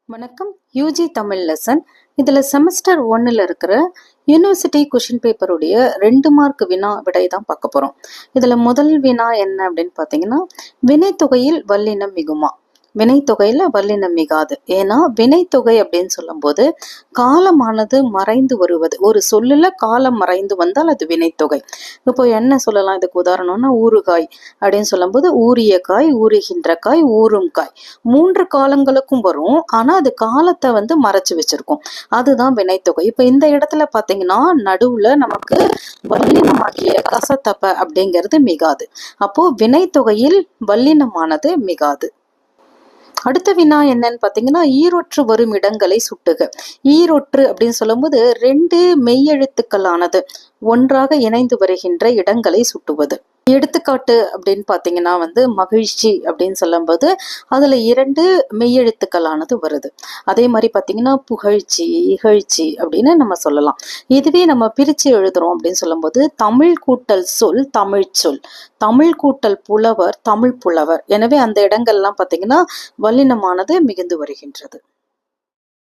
வணக்கம். UG Tamil lesson. இதில் semester 1ல் இருக்கிற யூனிவர்சிட்டி கொஷின் பேப்பருடைய 2 மார்க் வினா விடை தான் பார்க்க போகிறோம். இதில் முதல் வினா என்ன அப்படின்னு பார்த்தீங்கன்னா, வினைத்தொகையில் வல்லினம் மிகுமா? வினைத்தொகையில் வல்லினம் மிகாது. ஏன்னா வினைத்தொகை அப்படின்னு சொல்லும்போது காலமானது மறைந்து வருவது, ஒரு சொல்லில் காலம் மறைந்து வந்தால் அது வினைத்தொகை. இப்போ என்ன சொல்லலாம் இதுக்கு உதாரணம்னா, ஊறுகாய் அப்படின்னு சொல்லும்போது ஊறிய காய், ஊறுகின்ற காய், ஊறும் காய் 3 காலங்களுக்கும் வரும். ஆனால் அது காலத்தை மறைச்சு வச்சிருக்கோம். அதுதான் வினைத்தொகை. இப்போ இந்த இடத்துல பார்த்தீங்கன்னா நடுவில் நமக்கு வல்லினமாகிய கசத்தப்ப அப்படிங்கிறது மிகாது. அப்போ வினைத்தொகையில் வல்லினமானது மிகாது. அடுத்த வினா என்னன்னு பார்த்தீங்கன்னா, ஈரொற்று வரும் இடங்களை சுட்டுக. ஈரொற்று அப்படின்னு சொல்லும்போது 2 மெய்யெழுத்துக்களானது ஒன்றாக இணைந்து வருகின்ற இடங்களை சுட்டுவது. எடுத்துக்காட்டு அப்படின்னு பார்த்தீங்கன்னா மகிழ்ச்சி அப்படின்னு சொல்லும்போது அதில் 2 மெய்யெழுத்துக்களானது வருது. அதே மாதிரி பார்த்தீங்கன்னா புகழ்ச்சி, இகழ்ச்சி அப்படின்னு நம்ம சொல்லலாம். இதுவே நம்ம பிரித்து எழுதுறோம் அப்படின்னு சொல்லும்போது தமிழ் கூட்டல் சொல் தமிழ் சொல், தமிழ் கூட்டல் புலவர் தமிழ் புலவர். எனவே அந்த இடங்கள்லாம் பார்த்தீங்கன்னா வல்லினமானது மிகுந்து வருகின்றது.